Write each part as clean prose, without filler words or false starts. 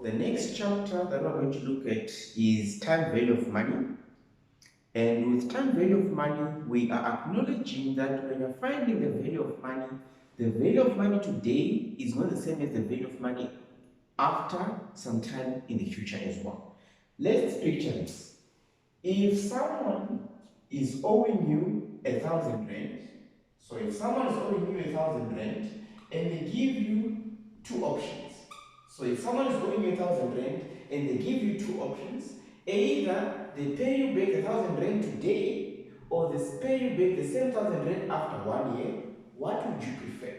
the next chapter that we're going to look at is time value of money. And with time value of money, we are acknowledging that when you're finding the value of money today is not the same as the value of money after some time in the future as well. Let's picture this. If someone is owing you 1,000 rand, so if someone is owing you 1,000 rand and they give you two options. So if someone is owing you 1,000 rand and they give you two options, either they pay you back 1,000 rand today or they pay you back the same 1,000 rand after 1 year, what would you prefer?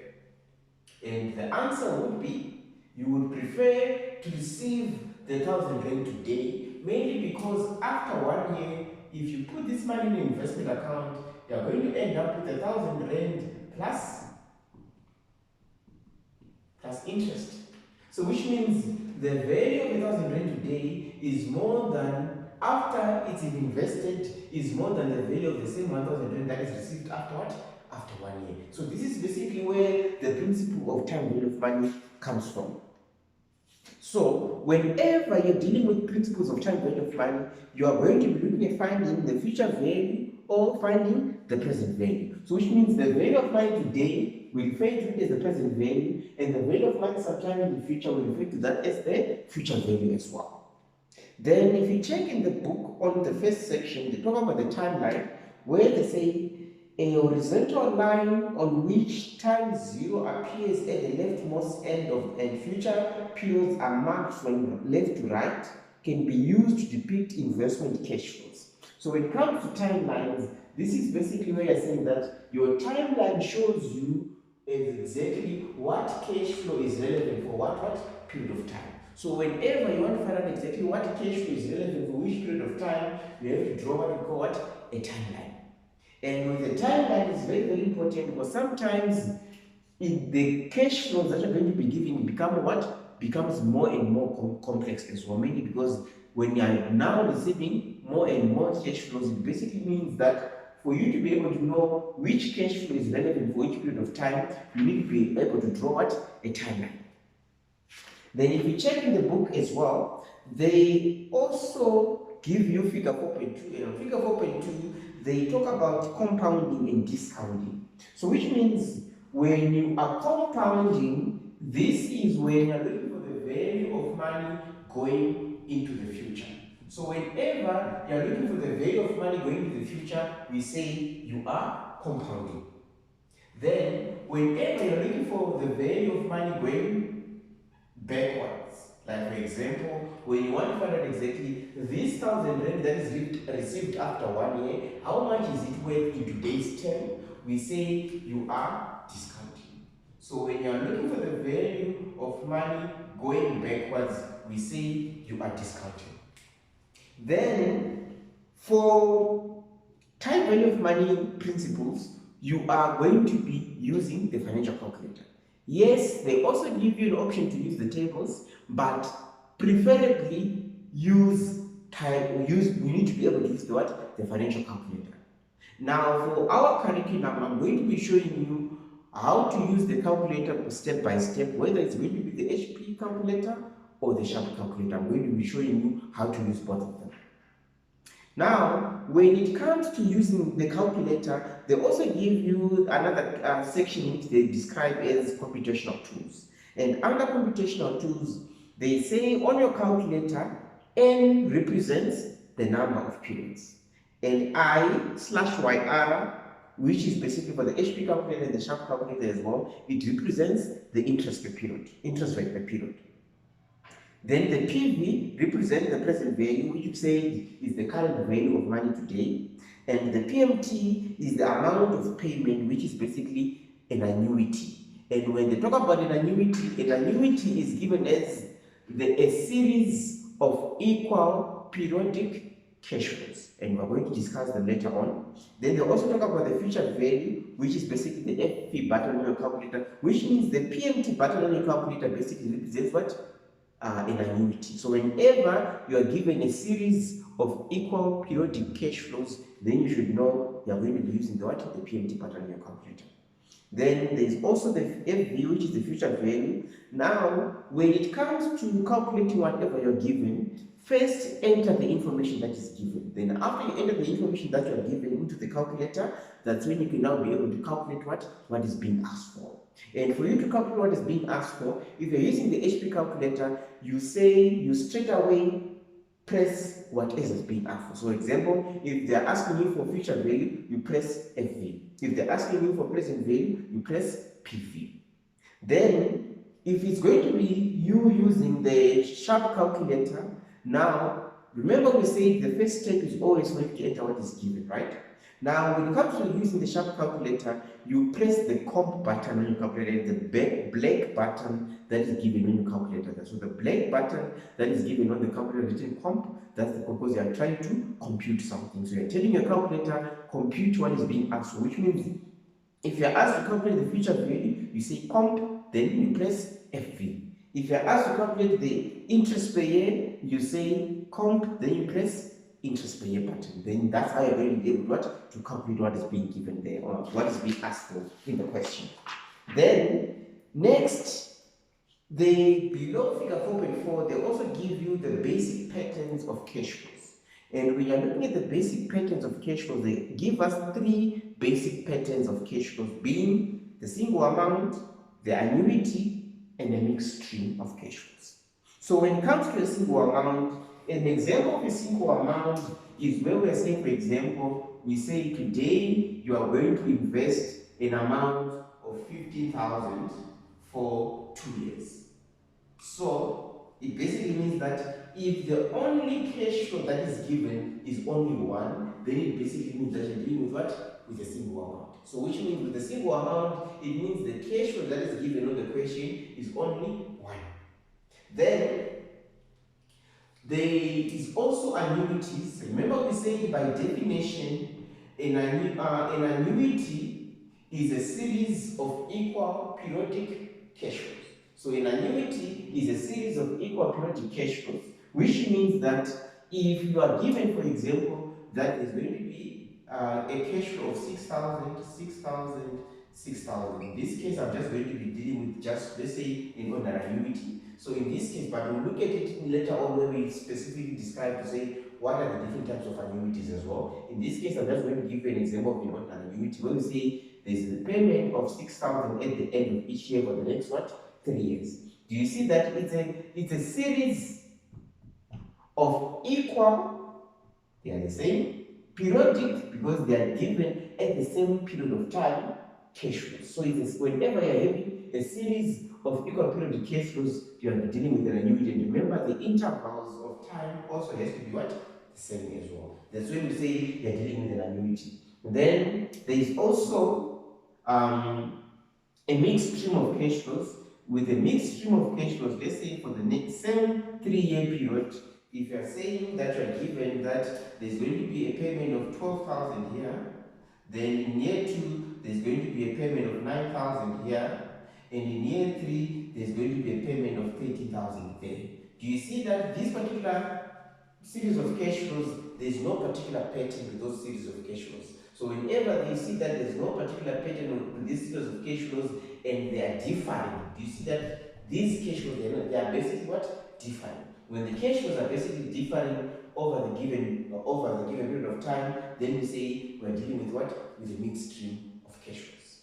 And the answer would be you would prefer to receive the 1,000 rand today, mainly because after 1 year, if you put this money in an investment account, you are going to end up with 1,000 rand plus interest. So which means the value of 1,000 rand today is more than, after it's invested, is more than the value of the same 1,000 rand that is received after what? After 1 year. So this is basically where the principle of time value of money comes from. So whenever you're dealing with principles of time value of money, you are going to be looking at finding the future value or finding the present value. So which means the value of money today will refer to it as the present value, and the value of money sometime in the future will refer to that as the future value as well. Then if you check in the book on the first section, they talk about the timeline, where they say a horizontal line on which time zero appears at the leftmost end of and future periods are marked from left to right can be used to depict investment cash flows. So when it comes to timelines, this is basically where you're saying that your timeline shows you exactly what cash flow is relevant for what period of time. So whenever you want to find out exactly what cash flow is relevant for which period of time, you have to draw what we call what? A timeline. And with the timeline, it's very, very important because sometimes the cash flows that you're going to be giving become what? Becomes more and more complex as well. Mainly because when you are now receiving more and more cash flows, it basically means that for you to be able to know which cash flow is relevant for each period of time, you need to be able to draw what? A timeline. Then if you check in the book as well, they also give you figure 4.2, and on figure 4.2, they talk about compounding and discounting. So which means when you are compounding, this is when you're looking for the value of money going into the future. So whenever you're looking for the value of money going into the future, we say you are compounding. Then whenever you're looking for the value of money going backwards, like for example, when you want to find out exactly this 1,000 rand that is received after 1 year, how much is it worth in today's term, we say you are discounting. So when you are looking for the value of money going backwards, we say you are discounting. Then for time value of money principles, you are going to be using the financial calculator. Yes, they also give you an option to use the tables, but preferably you need to be able to use the what? The financial calculator. Now for our curriculum, I'm going to be showing you how to use the calculator step by step, whether it's going to be the HP calculator or the Sharp calculator. I'm going to be showing you how to use both of them. Now, when it comes to using the calculator, they also give you another section which they describe as computational tools. And under computational tools, they say on your calculator, N represents the number of periods, and I/YR, which is basically for the HP calculator and the Sharp calculator as well, it represents the interest rate per period. Then the PV represents the present value, which you say is the current value of money today. And the PMT is the amount of payment, which is basically an annuity. And when they talk about an annuity is given as a series of equal periodic cash flows. And we're going to discuss them later on. Then they also talk about the future value, which is basically the FP button on your calculator, which means the PMT button on your calculator basically represents what? An annuity. So whenever you are given a series of equal periodic cash flows, then you should know you are going to be using the PMT pattern in your calculator. Then there's also the FV, which is the future value. Now, when it comes to calculating whatever you're given, first enter the information that is given. Then after you enter the information that you are given into the calculator, that's when you can now be able to calculate what is being asked for. And for you to calculate what is being asked for, if you're using the HP calculator, you straight away press what is being asked for. So example, if they're asking you for future value, you press FV. If they're asking you for present value, you press PV. Then, if it's going to be you using the sharp calculator, now remember we said the first step is always going to enter what is given, right? Now, when it comes to using the sharp calculator, you press the comp button when you calculate, the black button that is given when you calculate that. So the black button that is given on the calculator written comp, that's because you are trying to compute something. So you're telling your calculator, compute what is being asked, which means if you're asked to calculate the future value, you say comp, then you press FV. If you're asked to calculate the interest per year, you say comp, then you press interest per year button. Then that's how you're going to be able to calculate what is being given there or what is being asked for in the question. Then next, the below figure 4.4, they also give you the basic patterns of cash flows. And when you're looking at the basic patterns of cash flows, they give us three basic patterns of cash flows, being the single amount, the annuity, and a mixed stream of cash flows. So when it comes to a single amount, an example of a single amount is where we're saying, for example, we say today you are going to invest an amount of 15,000 for 2 years. So it basically means that if the only cash flow that is given is only one, then it basically means that you're dealing with what? With a single amount. So which means with a single amount, it means the cash flow that is given on the question is only one. Then there is also annuities. Remember we said by definition, an annuity is a series of equal periodic cash flows. So an annuity is a series of equal periodic cash flows, which means that if you are given, for example, that is going to be a cash flow of 6,000, 6,000, 6,000. In this case, I'm just going to be dealing with just, let's say, an ordinary annuity. So in this case, but we'll look at it later on where we specifically describe to say what are the different types of annuities as well. In this case, I'm just going to give you an example of an annuity where we say there's the payment of 6,000 at the end of each year for the next 3 years. Do you see that it's a series of equal, they are the same, periodic because they are given at the same period of time, cash flows. So it's whenever you're having a series of equal periodic cash flows, you are dealing with an annuity. And remember, the intervals of time also has to be what? The same as well. That's when we say you're dealing with an annuity. And then there is also a mixed stream of cash flows. With a mixed stream of cash flows, let's say for the next same 3-year period, if you are saying that you are given that there's going to be a payment of 12,000 here, then in year 2, there's going to be a payment of 9,000 here, and in year 3, there's going to be a payment of 30,000 there. Do you see that this particular series of cash flows, there's no particular pattern with those series of cash flows? So whenever you see that there's no particular pattern with these series of cash flows and they are differing, do you see that these cash flows, they are basically what? Differing. When the cash flows are basically differing over the given period of time, then we say we're dealing with what? With a mixed stream of cash flows.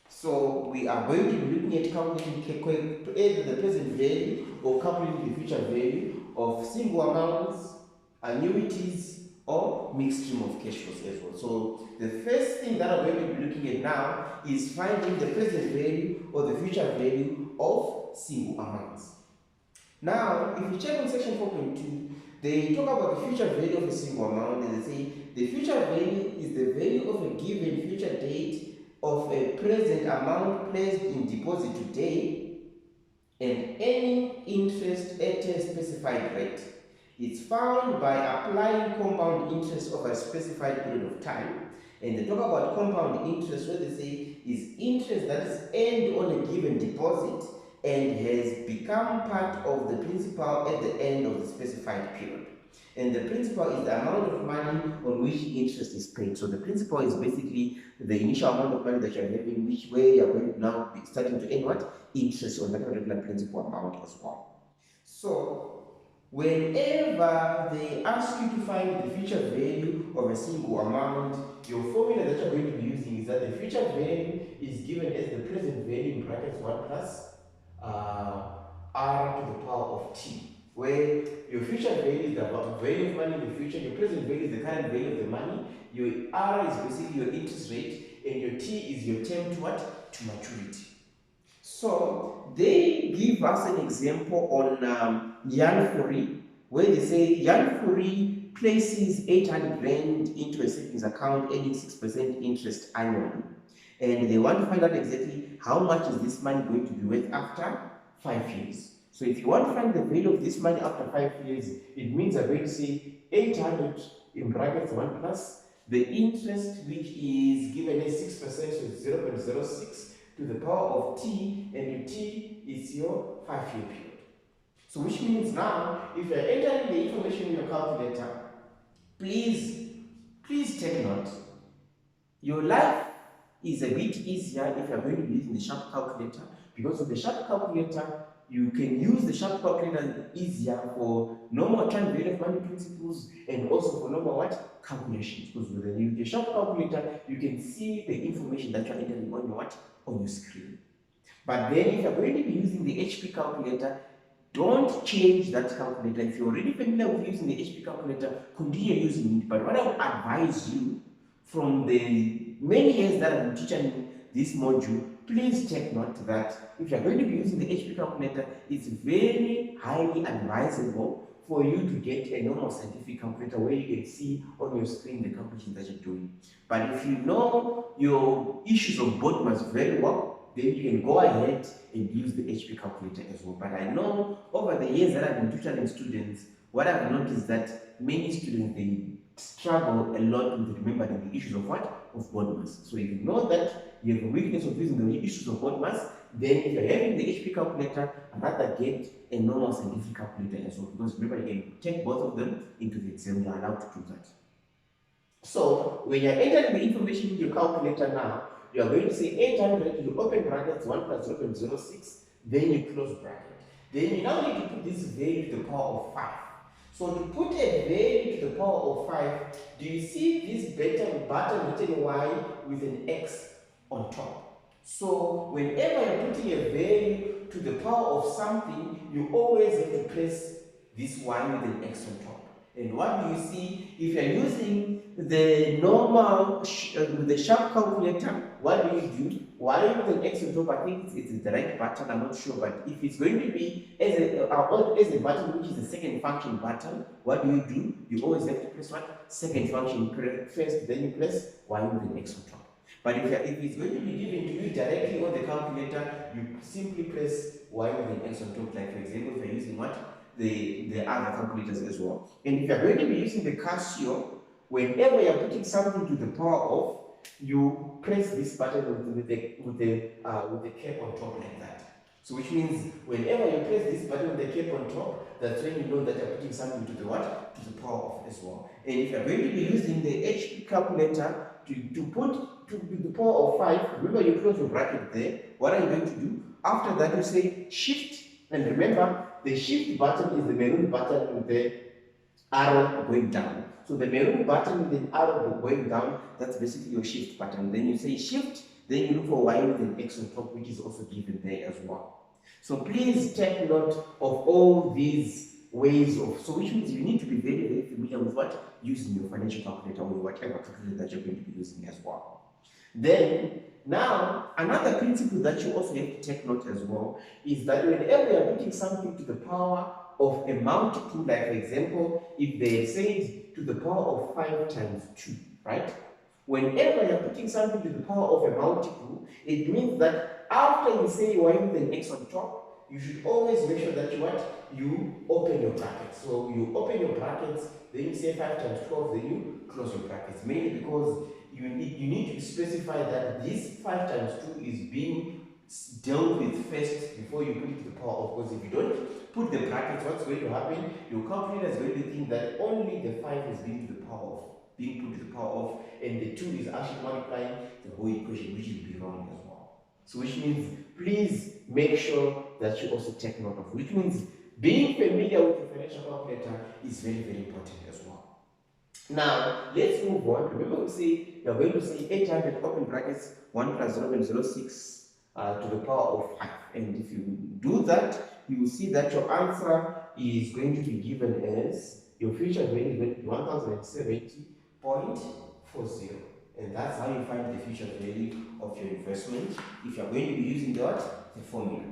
So we are going to be looking at calculating either the present value or calculating the future value of single amounts, annuities, or mixed stream of cash flows as well. So the first thing that I'm going to be looking at now is finding the present value or the future value of single amounts. Now, if you check on section 4.2, they talk about the future value of a single amount, and they say the future value is the value of a given future date of a present amount placed in deposit today and earning interest at a specified rate. It's found by applying compound interest over a specified period of time. And they talk about compound interest, where they say is interest that is earned on a given deposit and has become part of the principal at the end of the specified period. And the principal is the amount of money on which interest is paid. So the principal is basically the initial amount of money that you're having, which way you're going to now be starting to earn what? Interest on that particular principal amount as well. So whenever they ask you to find the future value of a single amount, your formula that you're going to be using is that the future value is given as the present value in brackets 1 plus r to the power of t, where your future value is the value of money in the future, your present value is the current value of the money, your r is basically your interest rate, and your t is your term to what? To maturity. So they give us an example on Yan Furi, where they say Yan Furi places 800 Rand into a savings account earning 6% interest annually. And they want to find out exactly how much is this money going to be worth after 5 years. So if you want to find the value of this money after 5 years, it means I'm going to say 800 in brackets 1 plus the interest, which is given as 6%, so it's 0.06 to the power of t, and your t is your 5-year period. So which means now, if you're entering the information in your calculator, please take note. Your life is a bit easier if you're going to be using the sharp calculator, because of the sharp calculator, you can use the sharp calculator easier for normal time value of money principles and also for normal what? Calculations. Because with the sharp calculator, you can see the information that you're entering on your what? On your screen. But then if you're going to be using the HP calculator, don't change that calculator. If you're already familiar with using the HP calculator, continue using it. But what I would advise you, from the many years that I've been teaching this module, please take note that if you're going to be using the HP calculator, it's very highly advisable for you to get a normal scientific calculator where you can see on your screen the calculations that you're doing. But if you know your issues of BODMAS very well, then you can go ahead and use the HP calculator as well. But I know over the years that I've been tutoring students, what I've noticed that many students, they struggle a lot with remembering the issues of what? Of BODMAS. So if you know that you have a weakness of using the issues of BODMAS, then if you're having the HP calculator, I'd rather get a normal scientific calculator as well. Because remember, you can take both of them into the exam, you're allowed to do that. So when you're entering the information in your calculator now, you are going to say 800, you open brackets 1 plus 0.06, then you close bracket. Then you now need to put this value to the power of 5. So to put a value to the power of 5, do you see this button written Y with an X on top? So whenever you're putting a value to the power of something, you always have to press this Y with an X on top. And what do you see? If you're using the normal, the sharp calculator, what do you do? Y with an X on top, I think it's the right button, I'm not sure, but if it's going to be as a button, which is the second function button, what do? You always have to press what? Second function first, then you press Y with an X on top. But if it's going to be given to you directly on the calculator, you simply press Y with an X on top, like for example, if you're using what? The other calculators as well. And if you're going to be using the Casio, whenever you're putting something to the power of, you press this button with the cap on top like that. So which means whenever you press this button with the cap on top, that's when you know that you're putting something to the what? To the power of as well. And if you're going to be using the HP calculator to put to the power of 5, remember you close your bracket there. What are you going to do? After that you say shift, and remember the shift button is the maroon button with the arrow going down. So the maroon button with the arrow going down, that's basically your shift button. Then you say shift, then you look for Y with an X on top, which is also given there as well. So please take note of all these ways of, so which means you need to be very, very familiar with what? Using your financial calculator or whatever calculator that you're going to be using as well. Then, now, another principle that you also have to take note as well is that whenever you're putting something to the power of a multiple, like for example, if they said to the power of 5 times 2, right? Whenever you're putting something to the power of a multiple, it means that after you say Y with an X on top, you should always make sure that you open your brackets. So you open your brackets, then you say 5 times 12, then you close your brackets. Mainly because you need to specify that this 5 times 2 is being dealt with first before you put it to the power of. Because if you don't put the brackets, what's going to happen? Your calculator is going to think that only the 5 is being to the power of, being put to the power of, and the 2 is actually multiplying the whole equation, which will be wrong as well. So which means, please make sure that you also take note of, which means being familiar with the financial calculator is very, very important as well. Now, let's move on. Remember, we say we are going to say 800 open brackets 1 plus 0.06 to the power of 5. And if you do that, you will see that your answer is going to be given as your future value is going to be 1070.40. And that's how you find the future value of your investment if you are going to be using the formula.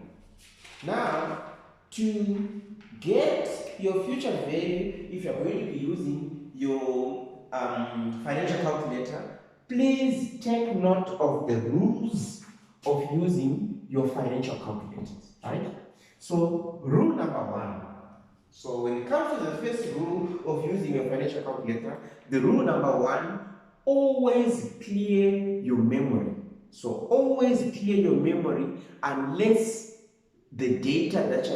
Now, to get your future value, if you are going to be using your financial calculator, please take note of the rules of using your financial calculators, right? So, rule number 1. So, when it comes to the first rule of using your financial calculator, the rule number 1, always clear your memory. So, always clear your memory unless the data that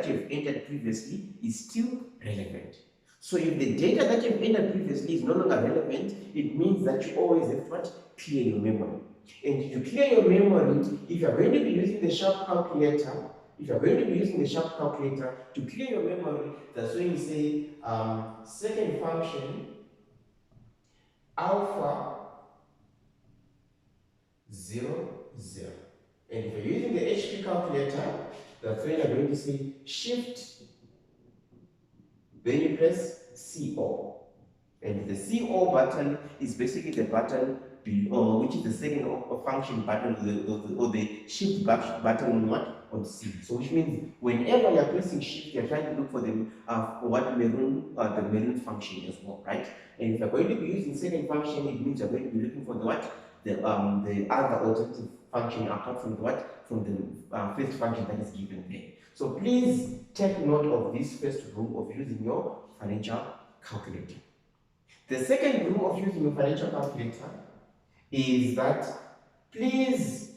you've entered previously is still relevant. So if the data that you've entered previously is no longer relevant, it means that you always have to clear your memory. And to clear your memory, if you're going to be using the sharp calculator, to clear your memory, that's when you say second function alpha 0, 0. And if you're using the HP calculator, that's when you're going to say shift, then you press CO. And the CO button is basically the button which is the second function button or the shift button on what? On C. So which means whenever you're pressing shift, you're trying to look for the the maroon function as well, right? And if you're going to be using second function, it means you're going to be looking for the what? The other alternative function apart from the what? From the first function that is given there. So please take note of this first rule of using your financial calculator. The second rule of using your financial calculator is that please,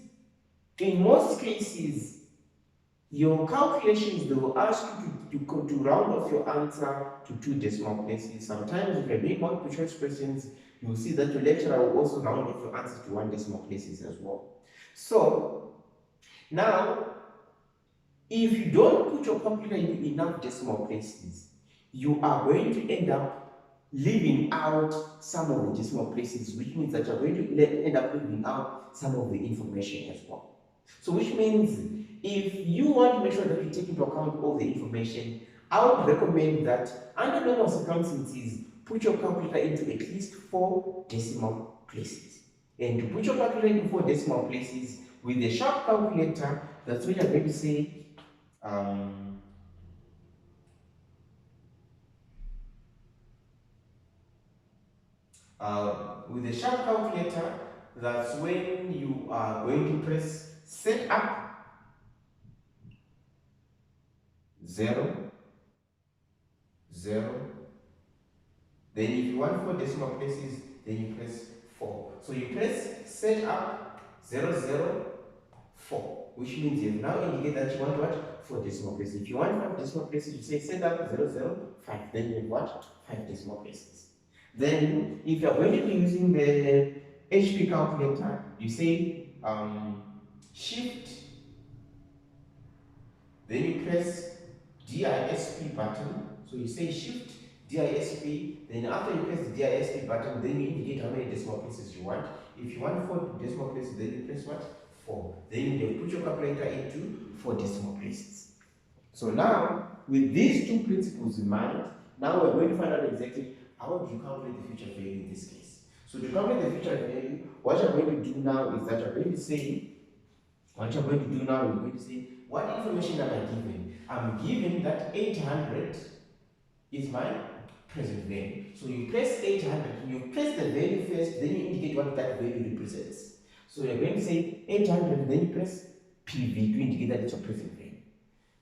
in most cases, your calculations, they will ask you to round off your answer to 2 decimal places. Sometimes if you're doing multiple choice questions, you will see that your lecturer will also round off your answer to 1 decimal places as well. So, now, if you don't put your calculator into enough decimal places, you are going to end up leaving out some of the decimal places, which means that you're going to end up leaving out some of the information as well. So which means if you want to make sure that you take into account all the information, I would recommend that under normal circumstances, put your calculator into at least 4 decimal places. And to put your calculator into 4 decimal places with the sharp calculator, that's what you're going to say. With the sharp calculator, that's when you are going to press set up 0, 0. Then if you want 4 decimal places, then you press 4. So you press set up 0, 0, 4, which means you now indicate that you want what? 4 decimal places. If you want 5 decimal places, you say set up 0, 0, 5. Then you have what? 5 decimal places. Then, if you are going to be using the HP calculator, you say shift, then you press DISP button. So you say shift, DISP, then after you press the DISP button, then you indicate how many decimal places you want. If you want 4 decimal places, then you press what? 4. Then you put your calculator into 4 decimal places. So now, with these 2 principles in mind, now we're going to find out exactly how do you calculate the future value in this case. So to calculate the future value, what you're going to do now is that you're going to say, what information am I given? I'm given that 800 is my present value. So you press 800, you press the value first, then you indicate what that value represents. So you're going to say 800, then you press PV to indicate that it's your present value.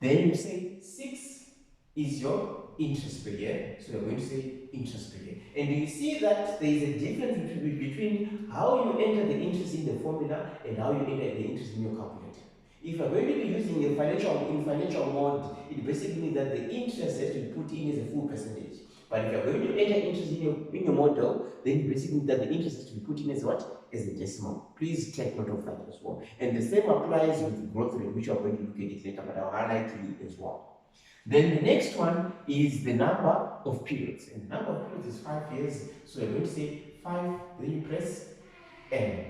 Then you say 6 is your interest per year, so you're going to say interest per year. And you see that there is a difference between how you enter the interest in the formula and how you enter the interest in your calculator. If you're going to be using a financial mode, it basically means that the interest has to be put in as a full percentage. But if you're going to enter interest in your model, then it basically means that the interest has to be put in as what? As a decimal. Please take note of that as well. And the same applies with the growth rate, which we are going to look at it later, but I'll highlight it as well. Then the next one is the number of periods. And the number of periods is 5 years. So you're going to say 5, then you press N.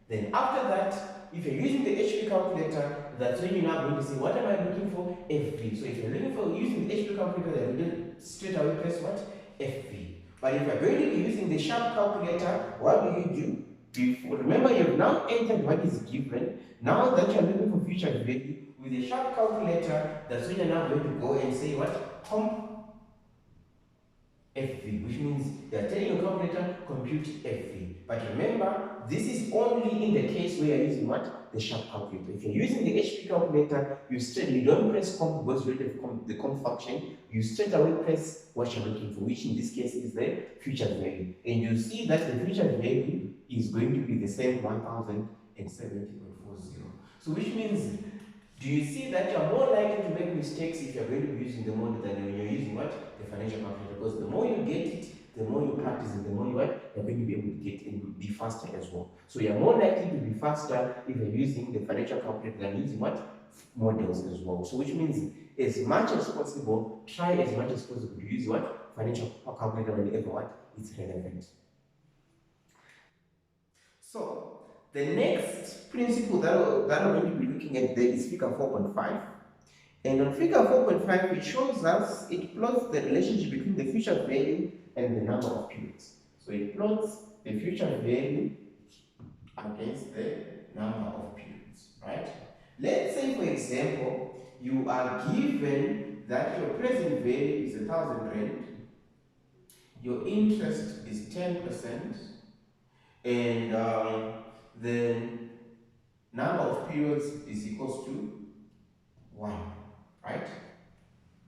Then after that, if you're using the HP calculator, that's when you're now going to say, what am I looking for? FV. So if you're looking for using the HP calculator, then you straight away press what? FV. But if you're going to be using the sharp calculator, what do you do? Before, remember, you've now entered what is given. Now that you're looking for future value, with the sharp calculator, that's when you're now going to go and say what? Comp FV, which means they're telling your calculator, compute FV. But remember, this is only in the case where you're using what? The sharp calculator. If you're using the HP calculator, you don't press comp because you already have the comp function. You straight away press what you're looking for, which in this case is the future value. And you see that the future value is going to be the same 1070.40. So which means, do you see that you're more likely to make mistakes if you're going to be using the model than when you're using what? The financial calculator. Because the more you get it, the more you practice it, the more you're going to be able to get and be faster as well. So you're more likely to be faster if you're using the financial calculator than using what? Models as well. So which means, as much as possible, try as much as possible to use what? Financial calculator whenever what? It's relevant. So the next principle that I'm going to be looking at there is figure 4.5. And on figure 4.5, it shows us, it plots the relationship between the future value and the number of periods. So it plots the future value against the number of periods, right? Let's say, for example, you are given that your present value is 1,000 rand, your interest is 10%, and the number of periods is equals to 1, right?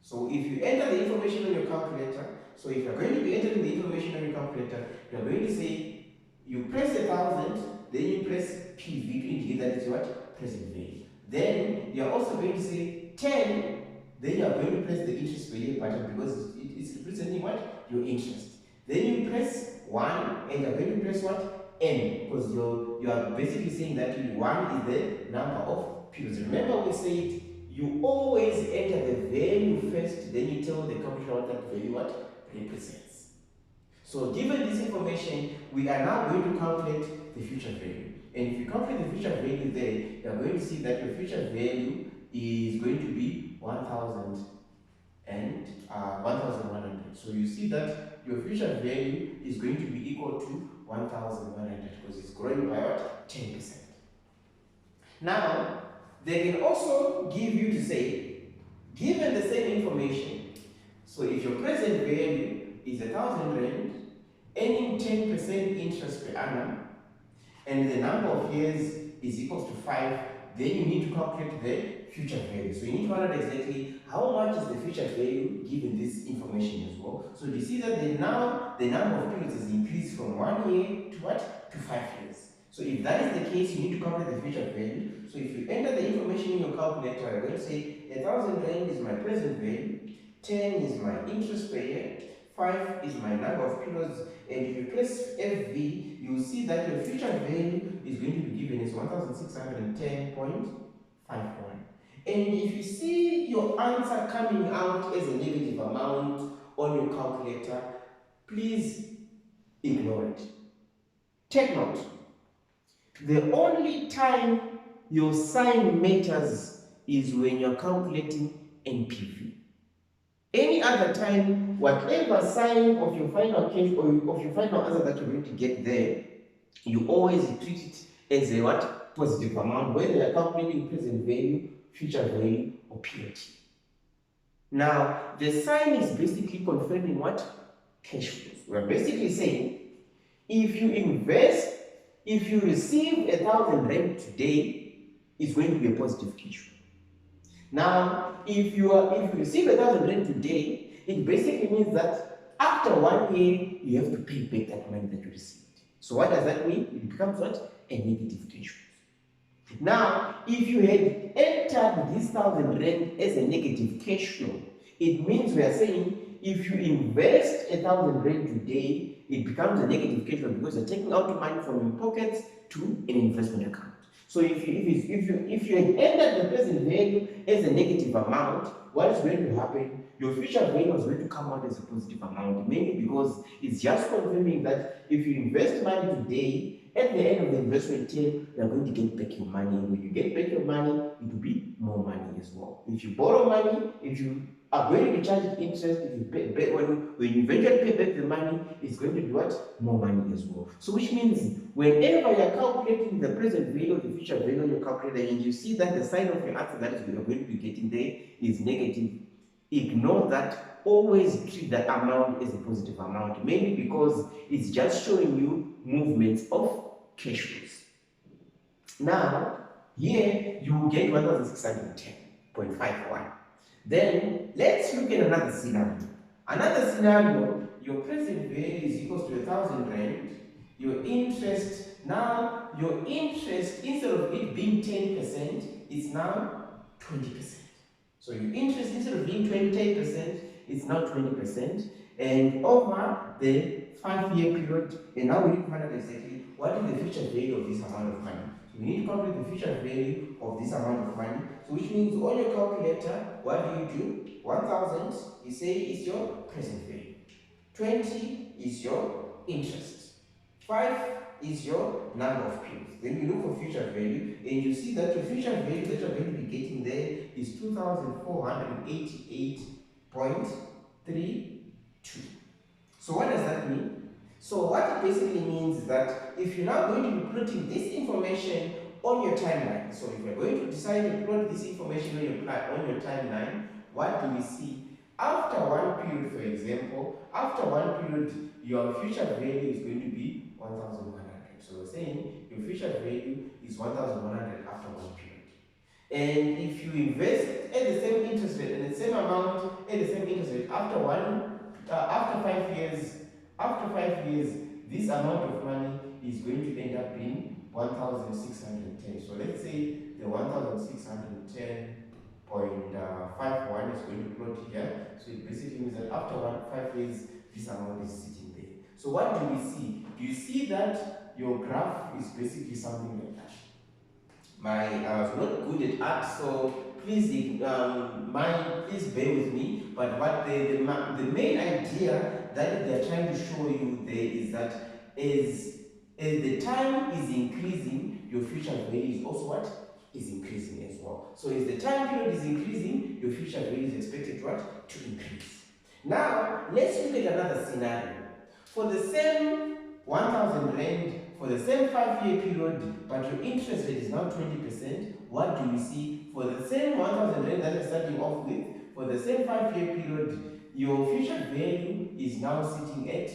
So if you enter the information on your calculator, so if you're going to be entering the information on your calculator, you're going to say, you press 1,000, then you press PV to indicate that it's what? Present value. Then you're also going to say 10, then you're going to press the interest per year pattern because it's representing what? Your interest. Then you press 1 and you're going to press what? N, because you are basically saying that 1 is the number of periods. Remember, we said you always enter the value first, then you tell the calculator what that value what represents. So given this information, we are now going to calculate the future value. And if you calculate the future value there, you are going to see that your future value is going to be 1,000 and 1,100. So you see that your future value is going to be equal to 1,100 because it's growing by what? 10%. Now, they can also give you to say, given the same information, so if your present value is 1,000 rand, earning 10% interest per annum, and the number of years is equals to 5, then you need to calculate the future value. So you need to find out exactly how much is the future value given this information as well. So you see that now the number of periods has increased from 1 year to what? To 5 years. So if that is the case, you need to calculate the future value. So if you enter the information in your calculator, you're going to say 1,000 rand is my present value, 10 is my interest per year, 5 is my number of periods, and if you press FV, you will see that your future value is going to be given as 1,610.51. And if you see your answer coming out as a negative amount on your calculator, please ignore it. Take note. The only time your sign matters is when you're calculating NPV. Any other time, whatever sign of your final case or of your final answer that you're going to get there, you always treat it as a what? Positive amount, whether you're calculating present value, future value, or POT. Now, the sign is basically confirming what? Cash flows. We're basically saying, if you invest, if you receive 1,000 rand today, it's going to be a positive cash flow. Now, if you receive 1,000 rand today, it basically means that after 1 year, you have to pay back that money that you received. So what does that mean? It becomes what? A negative cash flow. Now, if you had entered this 1,000 rand as a negative cash flow, it means we are saying if you invest 1,000 rand today, it becomes a negative cash flow because you're taking out money from your pockets to an investment account. So if you had entered the present value as a negative amount, what is going to happen? Your future value is going to come out as a positive amount, mainly because it's just confirming that if you invest money today, at the end of the investment term, you are going to get back your money. And when you get back your money, it will be more money as well. If you borrow money, if you are going to be charged interest, if you pay, when you eventually pay back the money, it's going to be what? More money as well. So which means whenever you are calculating the present value or the future value you're calculating, and you see that the sign of your answer that you are going to be getting there is negative, ignore that. Always treat that amount as a positive amount, mainly because it's just showing you movements of cash flows. Now, here you will get 1,610.51. Then let's look at another scenario. Another scenario, your present value is equal to 1,000 rand. Your interest, now your interest, instead of it being 10%, is now 20%. So your interest, instead of being 10%, it's now 20%. And over the 5-year period, and now we need to find out exactly what is the future value of this amount of money. So we need to calculate the future value of this amount of money. So which means on your calculator, what do? 1,000, you say is your present value. 20 is your interest. 5 is your number of periods. Then you look for future value, and you see that your future value that you're going to be getting there is 2,488.32. So what does that mean? So what it basically means is that if you're now going to be plotting this information on your timeline, so if you're going to decide to plot this information on your timeline, what do we see? After one period, for example, after one period, your future value is going to be 1,100. So we're saying your future value is 1,100 after one period. And if you invest at the same interest rate and the same amount at the same interest rate after 5 years, this amount of money is going to end up being 1,610. So let's say the 1,610.51 is going to plot here. So it basically means that after 5 years, this amount is sitting there. So what do we see? Do you see that your graph is basically something like that? I was not good at art, so please please bear with me. But what the main idea that they're trying to show you there is that as the time is increasing, your future value is also what? Is increasing as well. So as the time period is increasing, your future value is expected to what? To increase. Now, let's look at another scenario. For the same 1,000 rand, for the same 5-year period, but your interest rate is now 20%, what do we see? For the same 1,000 rand that you're starting off with, for the same 5-year period, your future value is now sitting at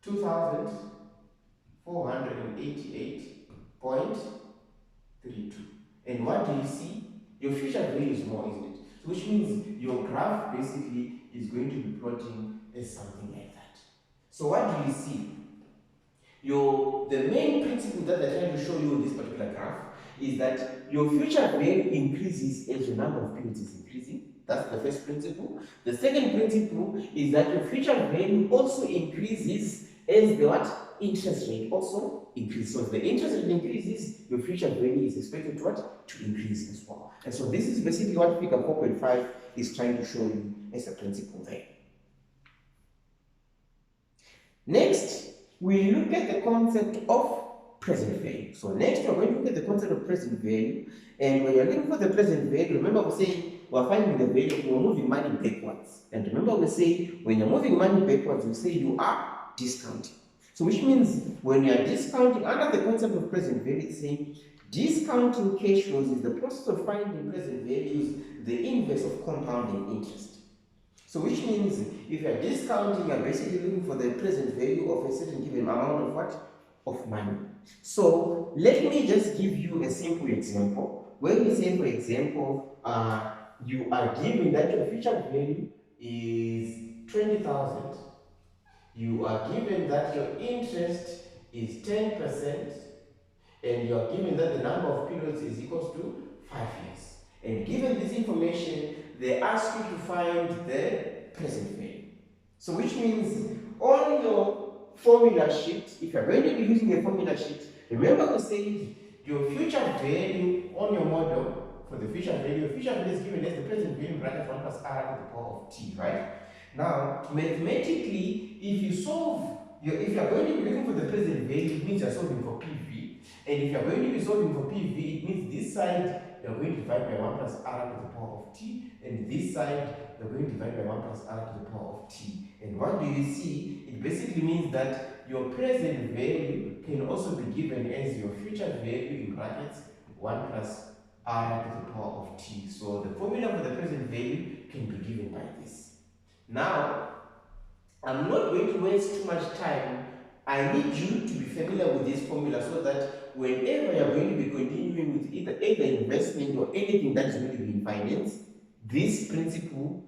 2,488.32. And what do you see? Your future value is more, isn't it? So which means your graph basically is going to be plotting as something like that. So what do you see? The main principle that they're trying to show you in this particular graph is that your future value increases as your number of periods is increasing. That's the first principle. The second principle is that your future value also increases as the what? Interest rate also increases. So if the interest rate increases, your future value is expected to what? To increase as well. And so this is basically what figure 4.5 is trying to show you as a principle there. Next, we look at the concept of present value. So next, we're going to look at the concept of present value. And when you're looking for the present value, remember we're saying we're finding the value, we're moving money backwards. And remember we say when you're moving money backwards, we say you are discounting. So which means when you are discounting, under the concept of present value, it's saying discounting cash flows is the process of finding present values, the inverse of compounding interest. So which means if you're discounting, you're basically looking for the present value of a certain given amount of what? Of money. So let me just give you a simple example. When we say, for example, you are given that your future value is 20,000. You are given that your interest is 10%. and you are given that the number of periods is equals to 5 years. And given this information, they ask you to find the present value. So which means on your formula sheet, if you're going to be using a formula sheet, remember we said your future value on your model for the future value is given as the present value bracket 1 plus r to the power of t, right? Now, mathematically, if you're going to be looking for the present value, it means you're solving for PV. And if you're going to be solving for PV, it means this side you're going to divide by 1 plus r to the power of t, and this side you're going to divide by 1 plus r to the power of t. And what do you see? It basically means that your present value can also be given as your future value in brackets 1 plus r to the power of t. So the formula for the present value can be given by this. Now, I'm not going to waste too much time. I need you to be familiar with this formula so that whenever you're going to be continuing with either investment or anything that is going to be in finance, this principle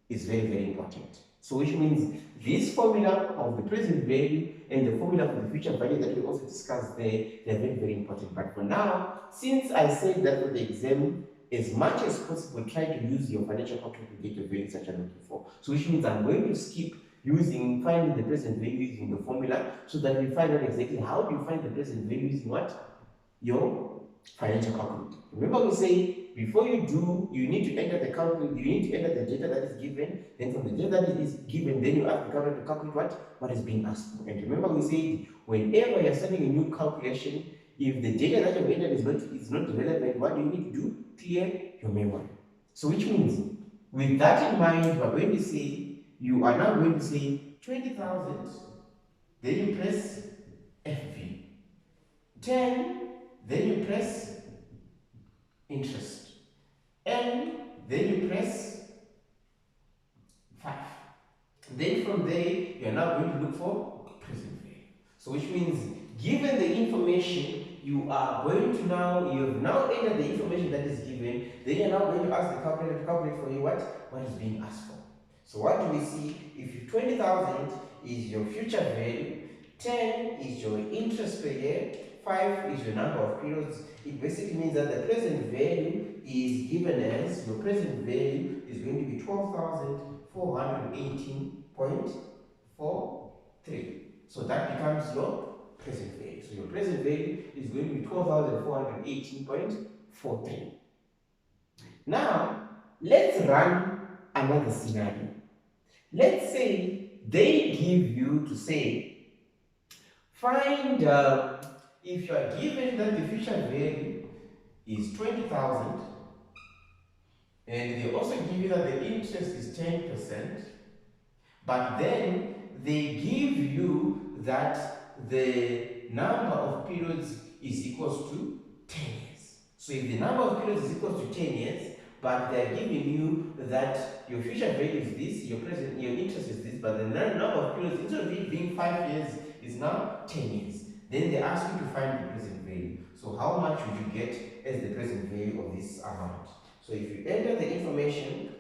is very, very important. So which means this formula of the present value and the formula for the future value that we also discussed there, they're very, very important. But for now, since I said that for the exam, as much as possible, try to use your financial calculator to get your values that you're looking for. So which means I'm going to skip finding the present value using the formula so that we find out exactly how do you find the present value using what? Your financial calculator. Remember we say before you do, you need to enter the calculator, you need to enter the data that is given, then from the data that is given, then you ask the calculator to calculate what is being asked for. And remember we said whenever you're starting a new calculation, if the data that you've entered is not relevant, what do you need to do? Clear your memory. So which means, with that in mind, you are going to say, you are now going to say 20,000, then you press FV. 10, then you press interest. And then you press 5. Then from there, you are now going to look for present value. So which means, given the information, you have now entered the information that is given, then you're now going to ask the calculator to calculate for you what is being asked for. So what do we see? If 20,000 is your future value, 10 is your interest per year, 5 is your number of periods, it basically means that the present value is given as, your present value is going to be 12,418.43. So that becomes your present value. So your present value is going to be 12,418.43. Now, let's run another scenario. Let's say they give you to say, find, if you are given that the future value is 20,000, and they also give you that the interest is 10%, but then they give you that the number of periods is equals to 10 years. So if the number of periods is equals to 10 years, but they're giving you that your future value is this, your interest is this, but the number of periods, instead of it being 5 years, is now 10 years. Then they ask you to find the present value. So how much would you get as the present value of this amount? So if you enter the information,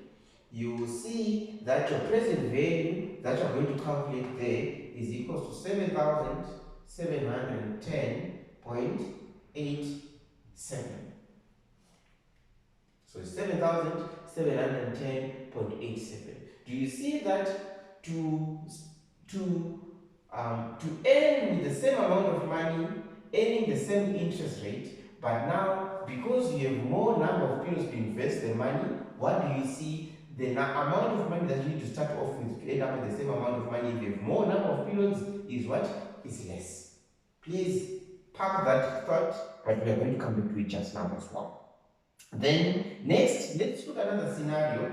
you will see that your present value that you're going to calculate there is equal to 7,710.87. So it's 7,710.87. Do you see that to earn with the same amount of money, earning the same interest rate, but now because you have more number of periods to invest the money, what do you see? The amount of money that you need to start off with to end up with the same amount of money if you have more number of periods is what? Is less. Please park that thought, but we are going to come back to it just now as well. Then next, let's look at another scenario.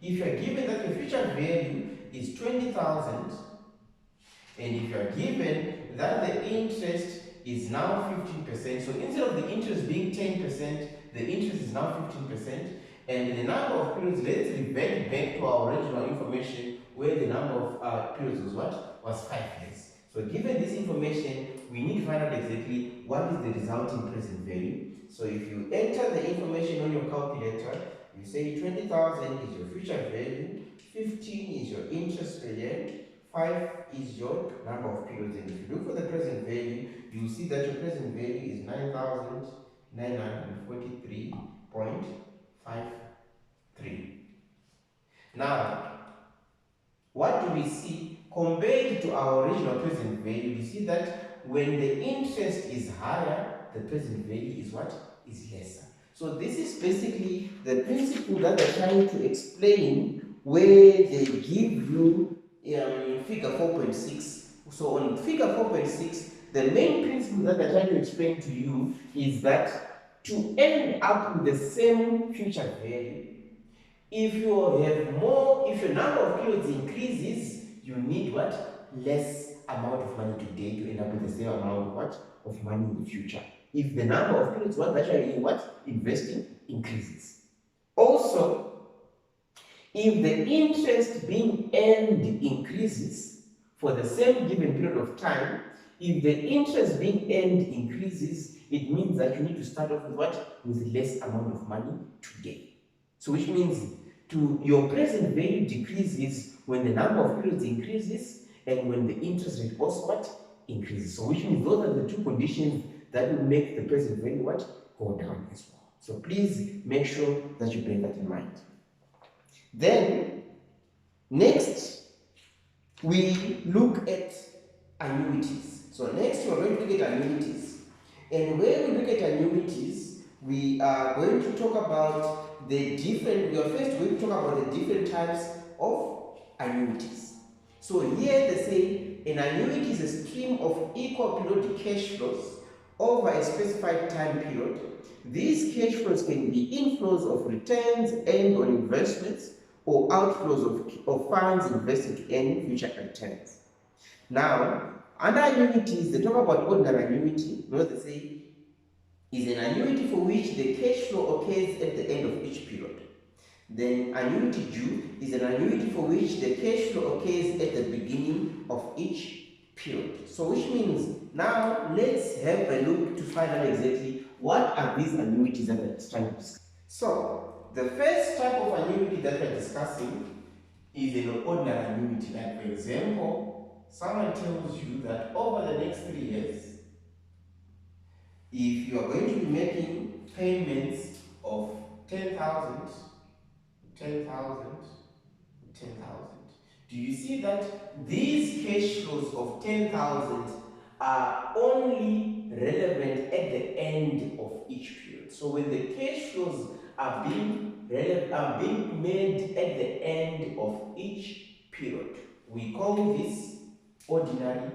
If you are given that your future value is 20,000, and if you are given that the interest is now 15%, so instead of the interest being 10%, the interest is now 15%, and the number of periods, let's revert back to our original information where the number of periods was what? Was 5 years. So given this information, we need to find out exactly what is the resulting present value. So if you enter the information on your calculator, you say 20,000 is your future value, 15 is your interest per year, 5 is your number of periods, and if you look for the present value, you will see that your present value is 9,943.53. Now, what do we see? Compared to our original present value, we see that when the interest is higher, the present value is what? Is lesser. So this is basically the principle that they're trying to explain where they give you figure 4.6. So on figure 4.6, the main principle that they're trying to explain to you is that to end up with the same future value, if you have more, if your number of periods increases, you need what? Less amount of money today to end up with the same amount of what? Of money in the future. If the number of periods what that you are in what? Investing increases. Also, if the interest being earned increases for the same given period of time, if the interest being earned increases, it means that you need to start off with what? With less amount of money today. So which means your present value decreases when the number of periods increases and when the interest rate also what? Increases. So which means those are the two conditions that will make the present value what? Go down as well. So please make sure that you bear that in mind. Then, next, we look at annuities. So next we are going to look at annuities. And when we look at annuities, we are going to talk about the different, we are first going to talk about the different types of annuities. So here they say an annuity is a stream of equal periodic cash flows over a specified time period. These cash flows can be inflows of returns earned on investments or outflows of funds invested to earn future returns. Now, under annuities, they talk about ordinary annuity. What they say is an annuity for which the cash flow occurs at the end of each period. Then annuity due is an annuity for which the cash flow occurs at the beginning of each period. So which means now let's have a look to find out exactly what are these annuities that we're trying to discuss. So the first type of annuity that we're discussing is an ordinary annuity. Like for example, someone tells you that over the next 3 years, if you are going to be making payments of 10,000, 10,000, 10,000. Do you see that these cash flows of 10,000 are only relevant at the end of each period? So when the cash flows are being made at the end of each period, we call this ordinary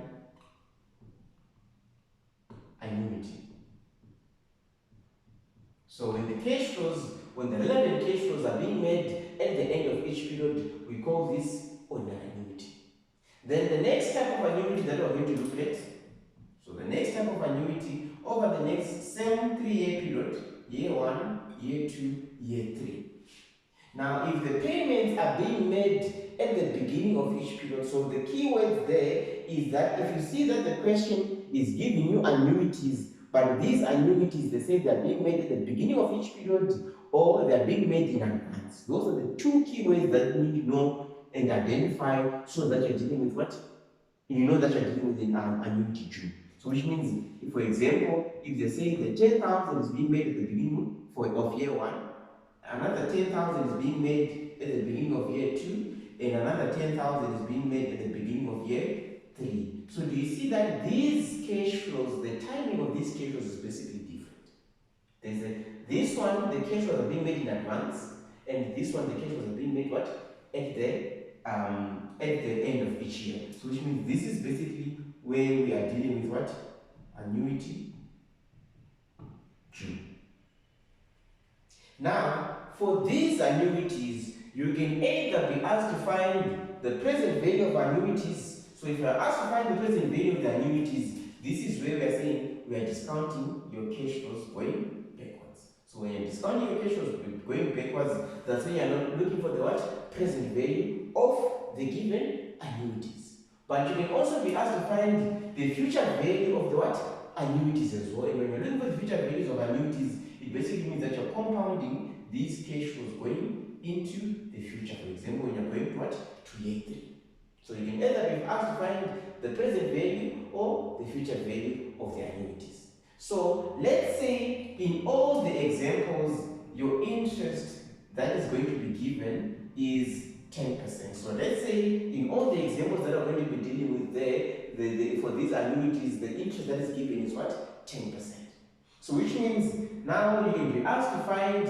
annuity. So when the relevant cash flows are being made at the end of each period, we call this ordinary annuity. Then the next type of annuity that we're going to look at, so the next type of annuity over the next same 3-year period, year 1, year 2, year 3. Now, if the payments are being made at the beginning of each period, so the key word there is that if you see that the question is giving you annuities, but these annuities, they say they're being made at the beginning of each period or they're being made in advance. Those are the two key words that you need to know and identify so that you're dealing with what? You know that you're dealing with an annuity due. So which means, if, for example, if they say the 10,000 is being made at the beginning of year 1, another 10,000 is being made at the beginning of year 2, and another 10,000 is being made at the beginning of year 3. So do you see that these cash flows, the timing of these cash flows is basically different. This one, the cash flows are being made in advance, and this one, the cash flows are being made what? At the end of each year. So which means this is basically where we are dealing with what? Annuity due. Now, for these annuities, you can either be asked to find the present value of annuities. So if you are asked to find the present value of the annuities, this is where we are saying we are discounting your cash flows going backwards. So when you're discounting your cash flows going backwards, that's when you're not looking for the what? Present value of the given annuities. But you can also be asked to find the future value of the what? Annuities as well. And when you're looking for the future values of annuities, it basically means that you're compounding these cash flows going into the future. For example, when you're going to what? To year 3. So you can either be asked to find the present value or the future value of the annuities. So let's say in all the examples, your interest that is going to be given is 10%. So let's say in all the examples that are going to be dealing with there, for these annuities, the interest that is given is what? 10%. So which means now you can be asked to find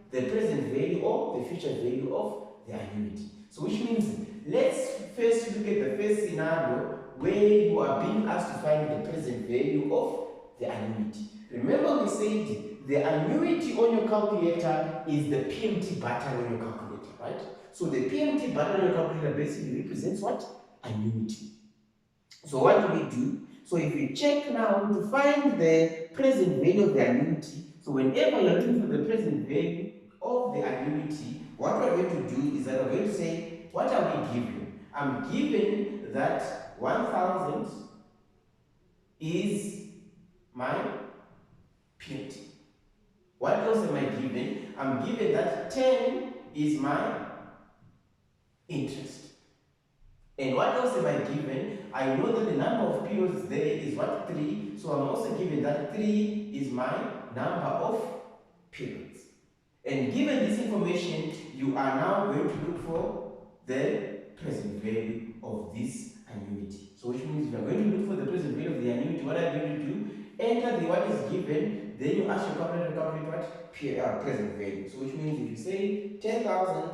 the present value or the future value of the annuity. So which means let's first look at the first scenario where you are being asked to find the present value of the annuity. Remember we said the annuity on your calculator is the PMT button on your calculator, right? So the PMT button on your calculator basically represents what? Annuity. So what do we do? So if we check now to find the present value of the annuity, so whenever you're looking for the present value of the annuity, what we're going to do is that we're going to say, what are we given? I'm given that 1,000 is my PMT. What else am I given? I'm given that 10 is my interest. And what else am I given? I know that the number of periods there is what? 3. So I'm also given that 3 is my number of periods. And given this information, you are now going to look for the present value of this annuity. So which means you are going to look for the present value of the annuity. What are you going to do? Enter the what is given, then you ask your calculator to calculate what? Present value. So which means if you say 10,000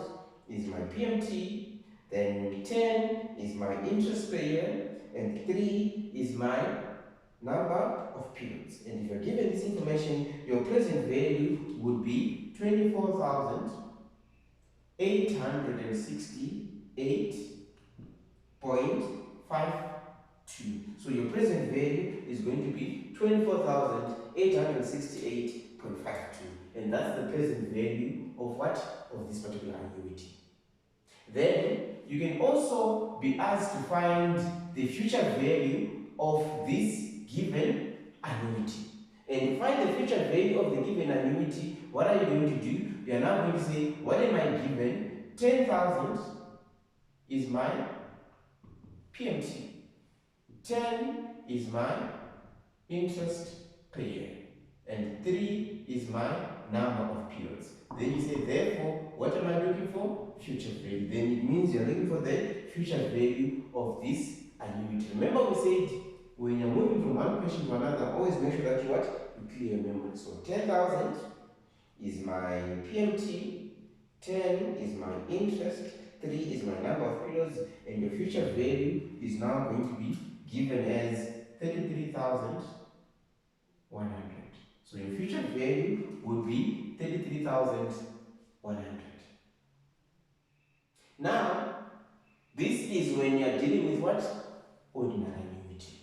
is my PMT, then 10 is my interest per year, and 3 is my number of periods. And if you're given this information, your present value would be 24,868.52. So your present value is going to be 24,868.52. And that's the present value of what? Of this particular annuity. Then you can also be asked to find the future value of this given annuity. And to find the future value of the given annuity, what are you going to do? You are now going to say, what am I given? 10,000 is my PMT. 10 is my interest per year. And 3 is my number of periods. Then you say, therefore, what am I looking for? Future value. Then it means you're looking for the future value of this annuity. Remember we said, when you're moving from one question to another, always make sure that you clear your memory. So 10,000 is my PMT, 10 is my interest, 3 is my number of periods, and your future value is now going to be given as 33,100. So your future value would be 33,100. Now, this is when you are dealing with what? Ordinary annuity.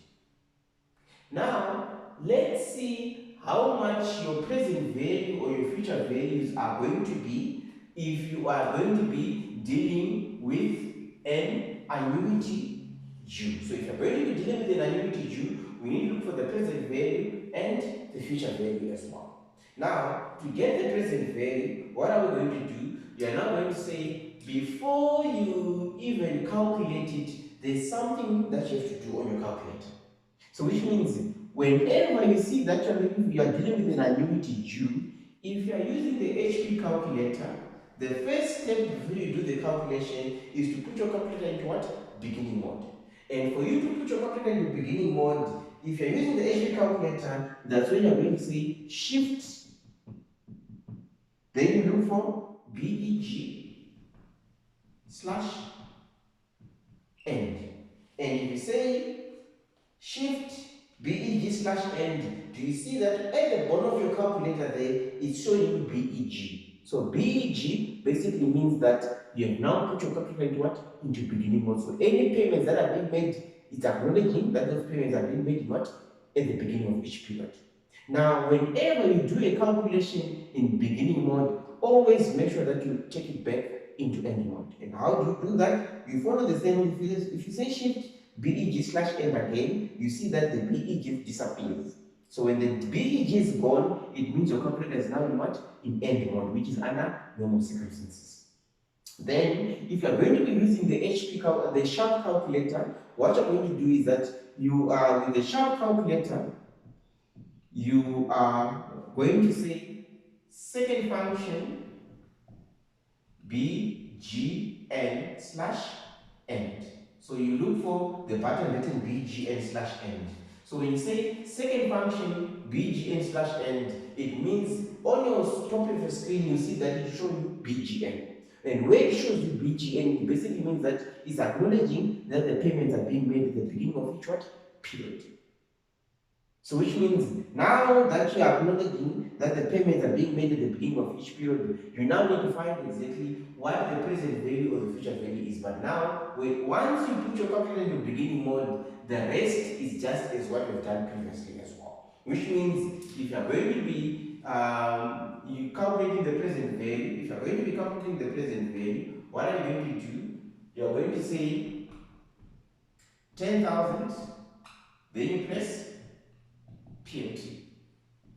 Now, let's see how much your present value or your future values are going to be if you are going to be dealing with an annuity due. So if you're going to be dealing with an annuity due, we need to look for the present value and the future value as well. Now, to get the present value, what are we going to do? You are now going to say, before you even calculate it, there's something that you have to do on your calculator. So which means, whenever you see that you are dealing with an annuity due, if you are using the HP calculator, the first step before you do the calculation is to put your calculator into what? Beginning mode. And for you to put your calculator into beginning mode, if you're using the HP calculator, that's when you're going to say shift. Then you look for BEG/end. And if you say shift BEG/end, do you see that at the bottom of your calculator there, it's showing you BEG. So BEG basically means that you have now put your calculator into what? Into beginning mode. So any payments that are being made, it's acknowledging that those payments are being made what? At the beginning of each period. Now, whenever you do a calculation in beginning mode, always make sure that you take it back into end mode. And how do you do that? You follow the same. If you say shift BEG/end again, you see that the BEG disappears. So when the BEG is gone, it means your calculator is now in what? In end mode, which is under normal circumstances. Then, if you are going to be using the sharp calculator, what you're going to do is that you are with the sharp calculator, you are going to say second function b, g, n slash end. So you look for the button written b, g, n slash end. So when you say second function b, g, n slash end, it means on your top of your screen you see that it shows you b, g, n. And where it shows you b, g, n, it basically means that it's acknowledging that the payments are being made at the beginning of each period. So which means now that you are acknowledging that the payments are being made at the beginning of each period, you now need to find exactly what the present value or the future value is. But now, once you put your calculator into beginning mode, the rest is just as what we've done previously as well. Which means if you are going to be calculating the present value, if you are going to be calculating the present value, what are you going to do? You are going to say 10,000, then you press PMT.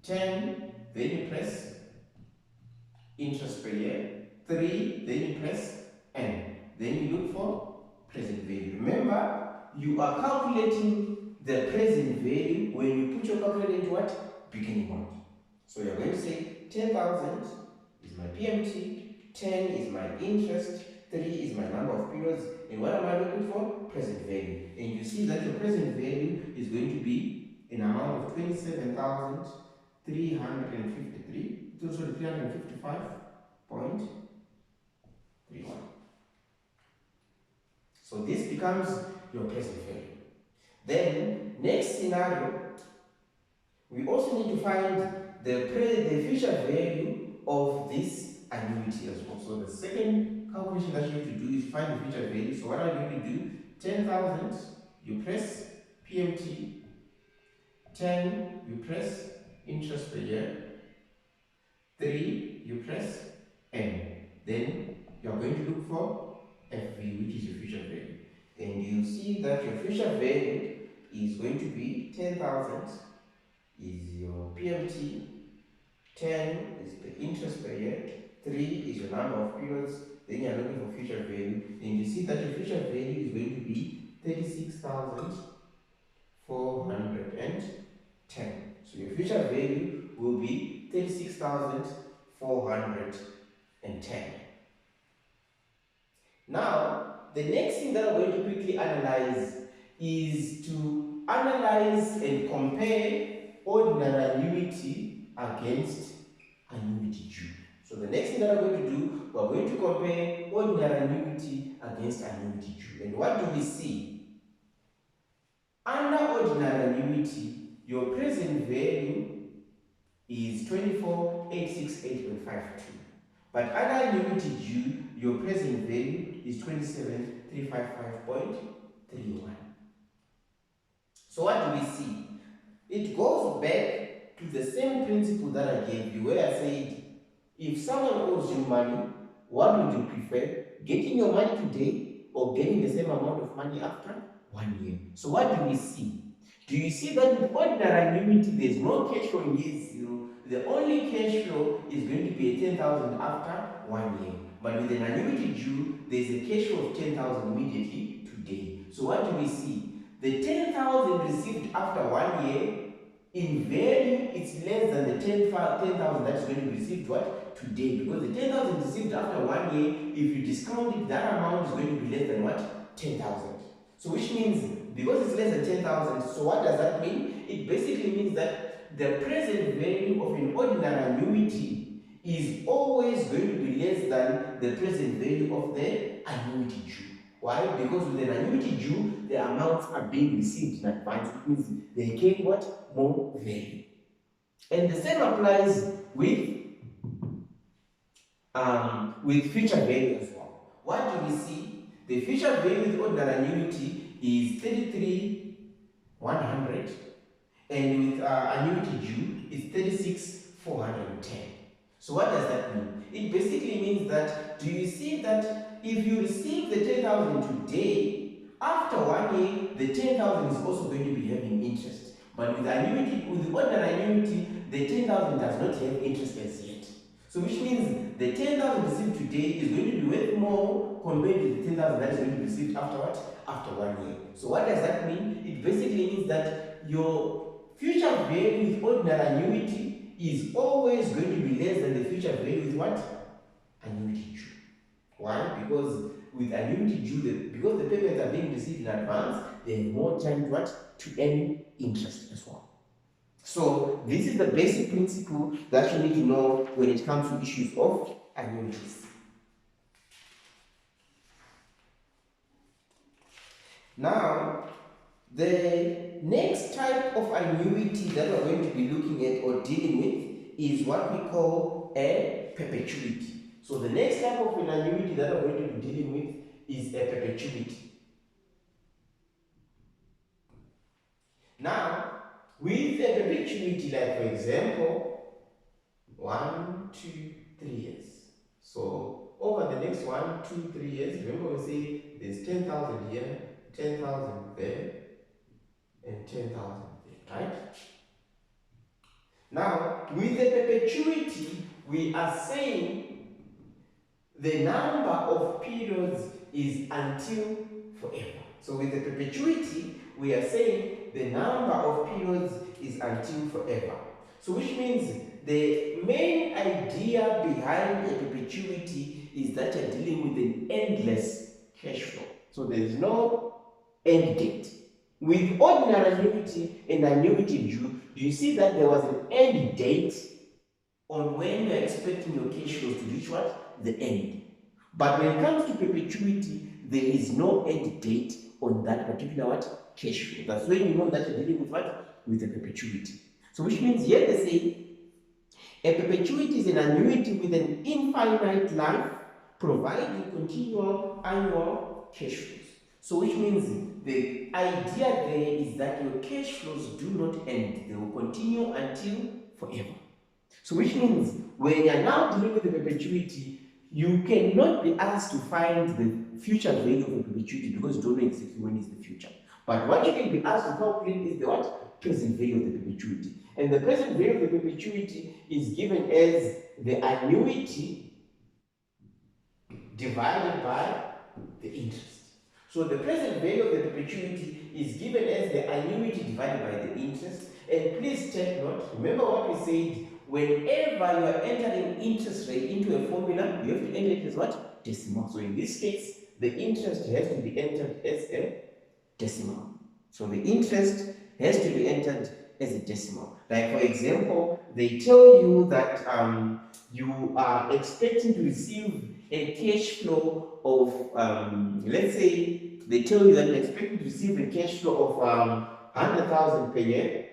10, then you press interest per year. 3, then you press N. Then you look for present value. Remember, you are calculating the present value when you put your calculator into what? Beginning mode. So you're going to say 10,000 is my PMT, 10 is my interest, 3 is my number of periods, and what am I looking for? Present value. And you see that your present value is going to be an amount of 27,353, sorry, 355.31. So this becomes your present value. Then, next scenario, we also need to find the future value of this annuity as well. So the second calculation that you have to do is find the future value. So what are you going to do? 10,000, you press PMT. 10, you press interest per year. 3, you press N. Then you are going to look for FV, which is your future value. And you see that your future value is going to be 10,000 is your PMT, 10 is the interest per year, 3 is your number of periods, then you are looking for future value. And you see that your future value is going to be 36,410. So your future value will be 36,410. Now, the next thing that I'm going to quickly analyze is to analyze and compare ordinary annuity against annuity due. So the next thing that I'm going to do, we're going to compare ordinary annuity against annuity due. And what do we see? Under ordinary annuity, your present value is 24,868.52. But under annuity due, your present value is 27,355.31. So what do we see? It goes back to the same principle that I gave you, where I said, if someone owes you money, what would you prefer? Getting your money today or getting the same amount of money after 1 year? So what do we see? Do you see that with ordinary annuity, there's no cash flow in year 0. The only cash flow is going to be 10,000 after 1 year. But with an annuity due, there's a cash flow of 10,000 immediately today. So what do we see? The 10,000 received after 1 year, in value, it's less than the 10,000 that is going to be received what? Today. Because the 10,000 received after 1 year, if you discount it, that amount is going to be less than what? 10,000. So which means, because it's less than 10,000, so what does that mean? It basically means that the present value of an ordinary annuity is always going to be less than the present value of the annuity due. Why? Because with an annuity due, the amounts are being received in advance. It means they gain what? More value. And the same applies with future value as well. What do we see? The future value with ordinary annuity is 33,100, and with annuity due is 36,410. So what does that mean? It basically means that, do you see that if you receive the 10,000 today, after 1 year, the 10,000 is also going to be having interest. But with the ordinary annuity, the 10,000 does not have interest as yet. So which means the 10,000 received today is going to be worth more compared to the 10,000 that is going to be received after what? After 1 year. So what does that mean? It basically means that your future value with ordinary annuity is always going to be less than the future value with what? Annuity due. Why? Because with annuity due, because the payments are being received in advance, they have more time to what? To earn interest as well. So this is the basic principle that you need to know when it comes to issues of annuities. Now, the next type of annuity that we're going to be looking at or dealing with is what we call a perpetuity. So the next type of an annuity that we're going to be dealing with is a perpetuity. Now, with a perpetuity, like for example, 1, 2, 3 years. So over the next 1, 2, 3 years, remember we say there's 10,000 here, 10,000 there, and 10,000 there, right? Now, with the perpetuity, we are saying the number of periods is until forever. So with the perpetuity, we are saying the number of periods is until forever. So which means the main idea behind a perpetuity is that you're dealing with an endless cash flow. So there is no end date. With ordinary annuity and annuity due, do you see that there was an end date on when you're expecting your cash flows to reach what? The end. But when it comes to perpetuity, there is no end date on that particular what? Cash flow. That's when you know that you're dealing with what? With a perpetuity. So which means here they say a perpetuity is an annuity with an infinite life providing continual annual cash flows. So which means the idea there is that your cash flows do not end. They will continue until forever. So which means when you are now dealing with the perpetuity, you cannot be asked to find the future value of the perpetuity because you don't know exactly when is the future. But what you can be asked to calculate is the what? Present value of the perpetuity. And the present value of the perpetuity is given as the annuity divided by the interest. So the present value of the perpetuity is given as the annuity divided by the interest. And please take note, remember what we said, whenever you are entering interest rate into a formula, you have to enter it as what? Decimal. So in this case, the interest has to be entered as a decimal. So the interest has to be entered as a decimal. Like for example, they tell you that you are expecting to receive a cash flow of, let's say, they tell you that you're expecting to receive a cash flow of 100,000 per year.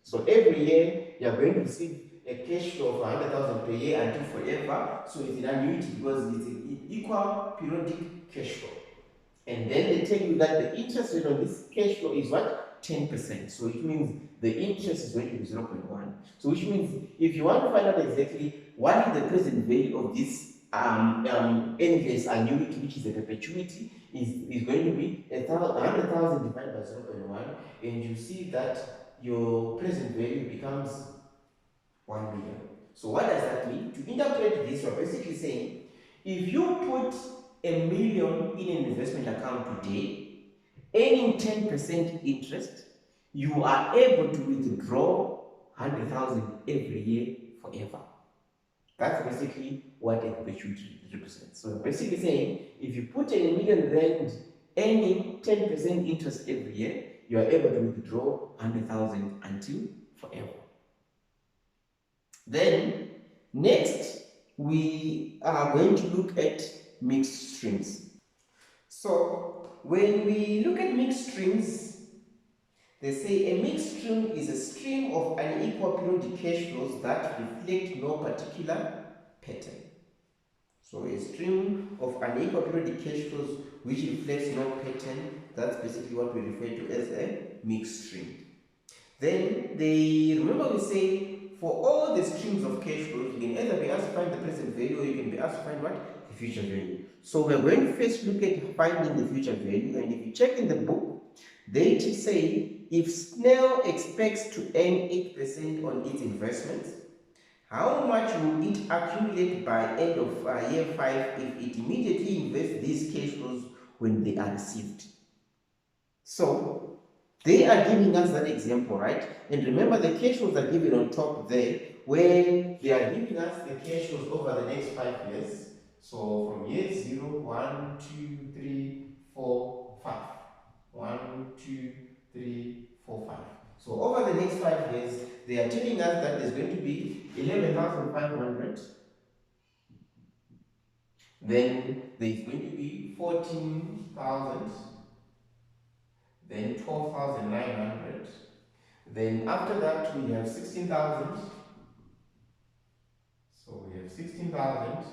So every year you're going to receive a cash flow of 100,000 per year until forever. So it's an annuity because it's an equal periodic cash flow. And then they tell you that the interest rate on this cash flow is what? 10%. So it means the interest is going to be 0.1. So which means if you want to find out exactly what is the present value of this endless annuity, which is a perpetuity, is going to be 100,000 divided by 0.1, and you see that your present value becomes 1 million. So what does that mean? To interpret this, you're basically saying if you put a million in an investment account today, earning 10% interest, you are able to withdraw 100,000 every year forever. That's basically what a perpetuity represents. So basically saying, if you put in a million rand earning 10% interest every year, you are able to withdraw 100,000 until forever. Then, next, we are going to look at mixed streams. So, when we look at mixed streams, they say a mixed stream is a stream of unequal periodic cash flows that reflect no particular pattern. So a stream of unequal periodic cash flows which reflects no pattern, that's basically what we refer to as a mixed stream. Then remember we say for all the streams of cash flows, you can either be asked to find the present value or you can be asked to find what? The future value. So we're going to first look at finding the future value, and if you check in the book, they say if Snell expects to earn 8% on its investments, How much will it accumulate by end of year 5 if it immediately invests these cash flows when they are received? So they are giving us that example, right? And remember the cash flows are given on top there, where they are giving us the cash flows over the next 5 years. So from year 0, 1, 2, 3, 4, 5. 1, 2, 3, 4, 5. So over the next 5 years, they are telling us that there's going to be 11,500. Then there's going to be 14,000. Then 12,900. Then after that we have 16,000. So we have 16,000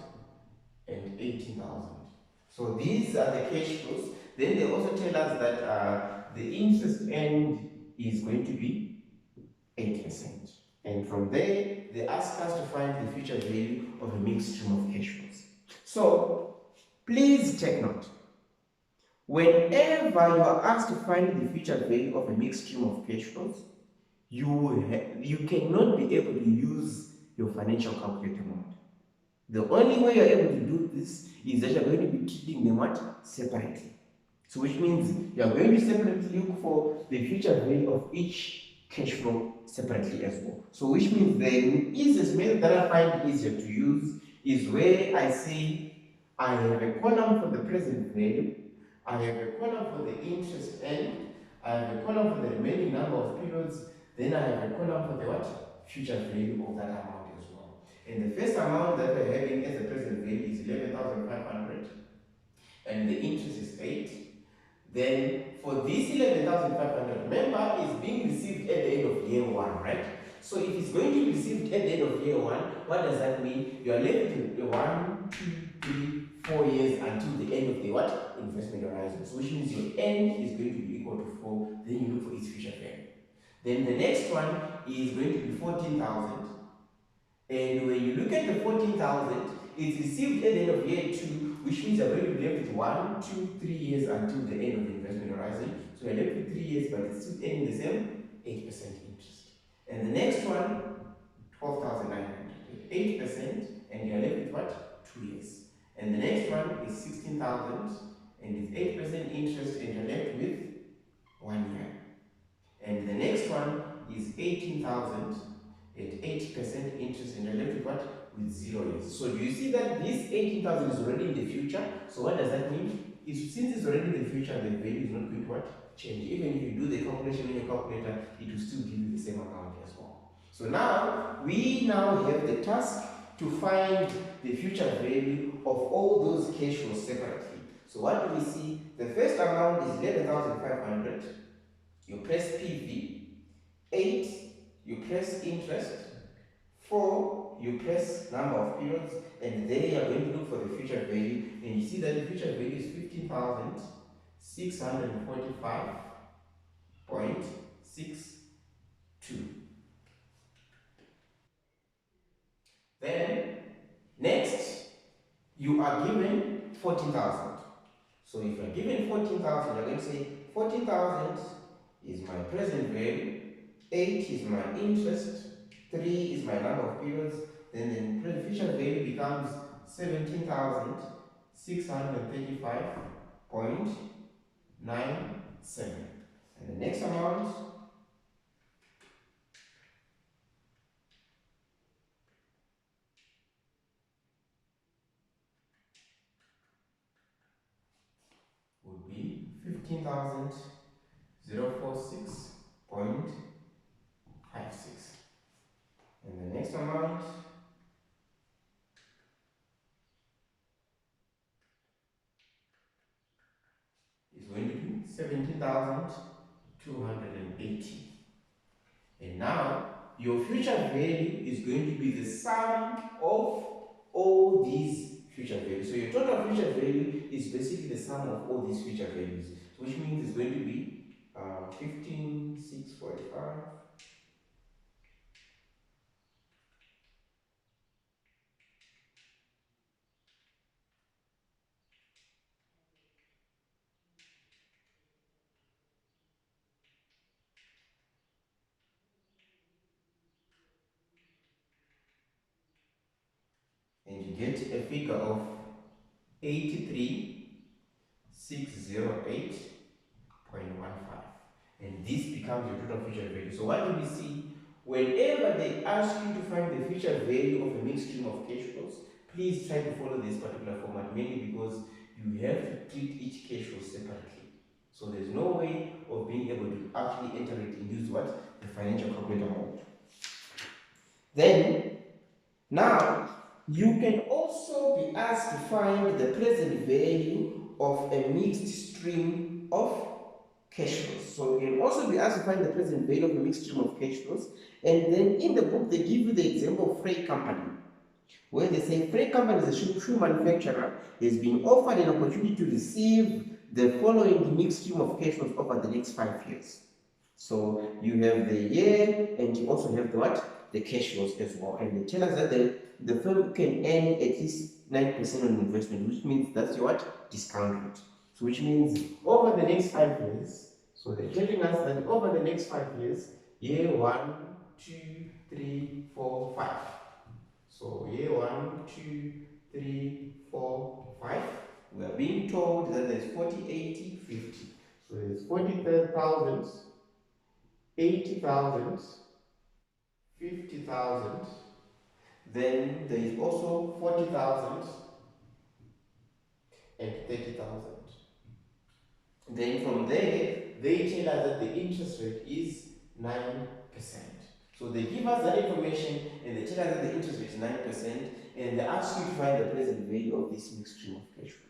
and 18,000. So these are the cash flows. Then they also tell us that the interest end is going to be 8%. And from there, they ask us to find the future value of a mixed stream of cash flows. So please take note. Whenever you are asked to find the future value of a mixed stream of cash flows, you cannot be able to use your financial calculator mode. The only way you're able to do this is that you're going to be treating them what? Separately. So which means you're going to separately look for the future value of each cash flow separately as well. So which means the easiest method that I find easier to use is where I say I have a column for the present value, I have a column for the interest end, I have a column for the remaining number of periods, then I have a column for the what? Future value of that amount as well. And the first amount that we're having as the present value is 11,500 and the interest is 8. Then for this 11,500, remember is being received at the end of year 1, right? So if it's going to be received at the end of year 1, what does that mean? You are left with 1, 2, 3, 4 years until the end of the what? Investment horizon. So which means your end is going to be equal to 4, then you look for its future value. Then the next one is going to be 14,000. And when you look at the 14,000, it's received at the end of year 2, which means you're going to be left with 1, 2, 3 years until the end of the investment horizon. So you're left with 3 years, but it's still ending the same 8% interest. And the next one, 12,900, 8%, and you're left with what? 2 years. And the next one is 16,000, and it's 8% interest, and you're left with 1 year. And the next one is 18,000 at 8% interest, and you're left with what? With 0 years. So do you see that this 18,000 is already in the future? So what does that mean? Since it's already in the future, the value is not going to what? Change. Even if you do the calculation in your calculator, it will still give you the same amount as well. So now, we now have the task to find the future value of all those cash flows separately. So what do we see? The first amount is 11,500. You press PV. 8, you press interest. 4, you press number of periods, and there you are going to look for the future value, and you see that the future value is 15,645.62. Then, next, you are given 14,000. So if you are given 14,000, you're going to say 14,000 is my present value, 8 is my interest, 3 is my number of periods, then the future value becomes 17,635.97. And the next amount would be 15,046.56. And the next amount is going to be 17,280. And now your future value is going to be the sum of all these future values. So your total future value is basically the sum of all these future values, which means it's going to be 15,645. get a figure of 83,608.15. And this becomes your total future value. So what do we see? Whenever they ask you to find the future value of a mixed stream of cash flows, please try to follow this particular format, mainly because you have to treat each cash flow separately. So there's no way of being able to actually enter it and use what? The financial calculator mode. Then, now, you can also be asked to find the present value of a mixed stream of cash flows. So you can also be asked to find the present value of a mixed stream of cash flows. And then in the book, they give you the example of freight company, where they say freight company is a shoe manufacturer has been offered an opportunity to receive the following mixed stream of cash flows over the next 5 years. So you have the year, and you also have the what? The cash flows as well. And they tell us that the firm can earn at least 9% on investment, which means that's your what? Discount rate. So which means over the next 5 years, so they're telling us that over the next 5 years, year 1, 2, 3, 4, 5. So year 1, 2, 3, 4, 5. We are being told that there's 40, 80, 50. So there's 40,000, 80,000, 50,000. Then there is also 40,000 and 30,000. Then from there, they tell us that the interest rate is 9%. So they give us that information and they tell us that the interest rate is 9%, and they ask you to find the present value of this mixed stream of cash flows.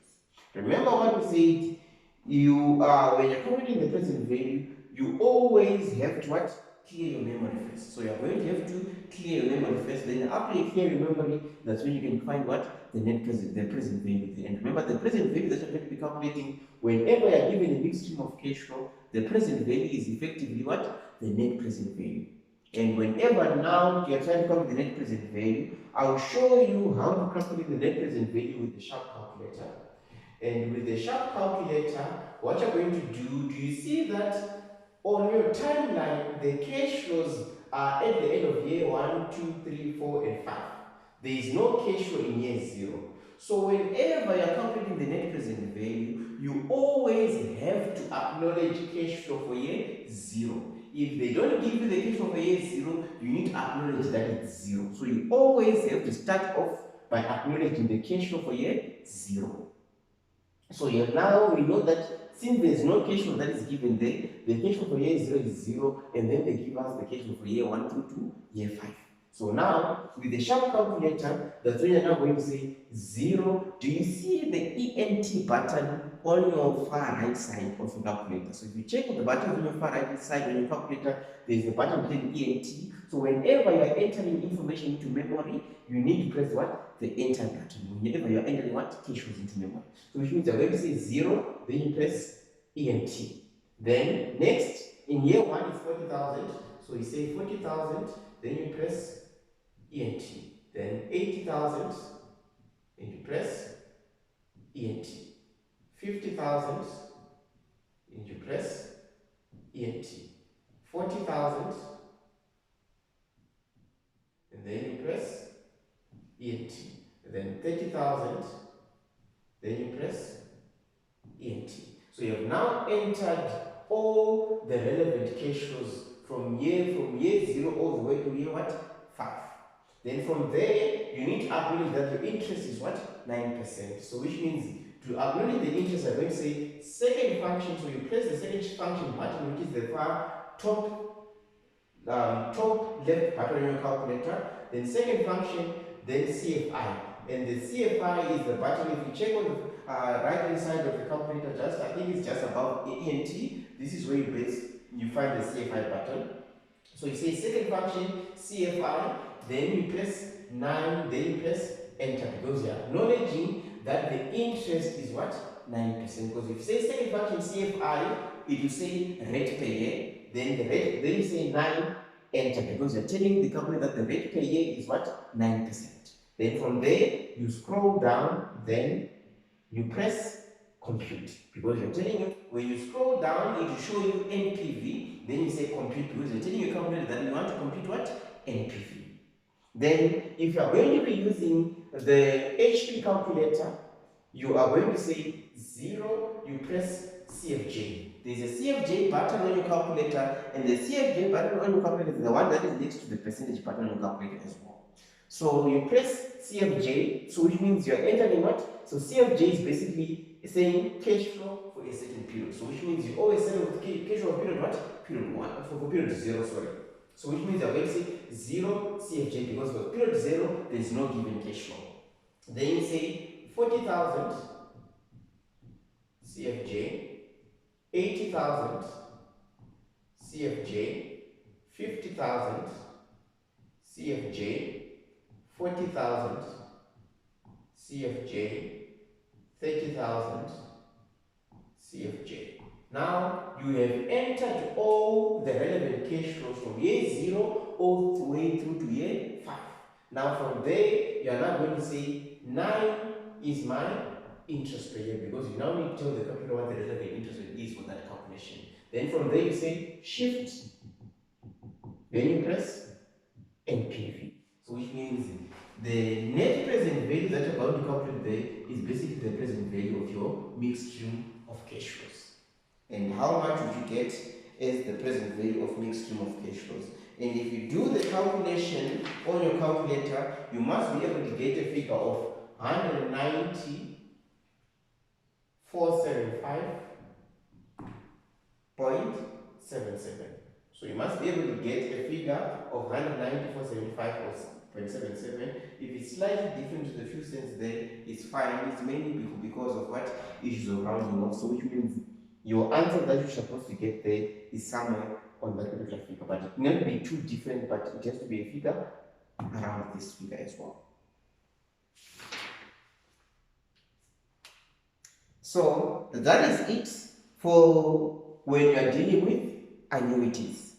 Remember what we said, when you're calculating the present value, you always have to what? Clear your memory first. So you're going to have to clear your memory first. Then after you clear your memory, that's when you can find what? The present value. And remember, the present value that you're going to be calculating whenever you're given a mixed stream of cash flow, the present value is effectively what? The net present value. And whenever now you're trying to calculate the net present value, I'll show you how to calculate the net present value with the sharp calculator. And with the sharp calculator, what you're going to do you see that on your timeline, the cash flows are at the end of year 1, 2, 3, 4, and 5. There is no cash flow in year 0. So whenever you're calculating the net present value, you always have to acknowledge cash flow for year 0. If they don't give you the cash flow for year 0, you need to acknowledge that it's 0. So you always have to start off by acknowledging the cash flow for year 0. So here now we know that since there is no cash flow that is given there, the cash flow for year 0 is 0, and then they give us the cash flow for year 1 to year 5. So now, with the sharp calculator, that's when you're now going to say 0. Do you see the ENT button on your far right side of your calculator? So if you check on the button on your far right side on your calculator, there's a button written ENT. So whenever you're entering information into memory, you need to press what? The enter button. Whenever you're entering what? Cash flows into memory. So which means you're going to say 0, then you press ENT. Then next, in year 1 is 40,000. So you say 40,000, then you press ENT. Then 80,000, then you press ENT. 50,000, then you press ENT. 40,000, and then you press ENT. Then 30,000, then you press ENT. So you have now entered all the relevant cash flows from year 0 all the way to year what? 5. Then from there, you need to acknowledge that your interest is what? 9%. So which means to acknowledge the interest, I'm going to say second function. So you press the second function button, which is the far top left button on your calculator. Then second function, then CFI. And the CFI is the button. If you check on the right hand side of the calculator, I think it's just above ENT. This is where you find the CFI button. So you say second function, CFI, then you press 9, then you press enter, because you are acknowledging that the interest is what? 9%. Because if you say second function, CFI, it will say rate per year, then the rate, then you say 9, enter, because you're telling the company that the rate per year is what? 9%. Then from there, you scroll down, then you press compute, because you're telling you, when you scroll down, it will show you NPV, then you say compute, because you're telling your company that you want to compute what? NPV. Then, if you are going to be using the HP calculator, you are going to say 0, you press CFJ. There is a CFJ button on your calculator, and the CFJ button on your calculator is the one that is next to the percentage button on your calculator as well. So you press CFJ, so which means you're entering what? So CFJ is basically saying cash flow for a certain period. So which means you always say with cash flow period what? Period 1, for period 0, sorry. So which means you're going to say 0 CFJ because for period 0, there is no given cash flow. Then you say 40,000 CFJ, 80,000 CFJ, 50,000 CFJ, 40,000 CFJ, 30,000 CFJ. Now you have entered all the relevant cash flows from year 0 all the way through to year 5. Now from there, you are now going to say 9 is my interest per year because you now need to tell the computer what the relevant interest rate is for that calculation. Then from there you say shift, then you press NPV. So which means the net present value that you're going to calculate there is basically the present value of your mixed stream of cash flows. And how much would you get as the present value of mixed stream of cash flows? And if you do the calculation on your calculator, you must be able to get a figure of 190,475.77. So you must be able to get a figure of 194.75.77. If it's slightly different to the few cents there, it's fine. It's mainly because of what issues of rounding off. So which means your answer that you're supposed to get there is somewhere on that particular figure. But it may not be too different, but it has to be a figure around this figure as well. So that is it for when you are dealing with annuities.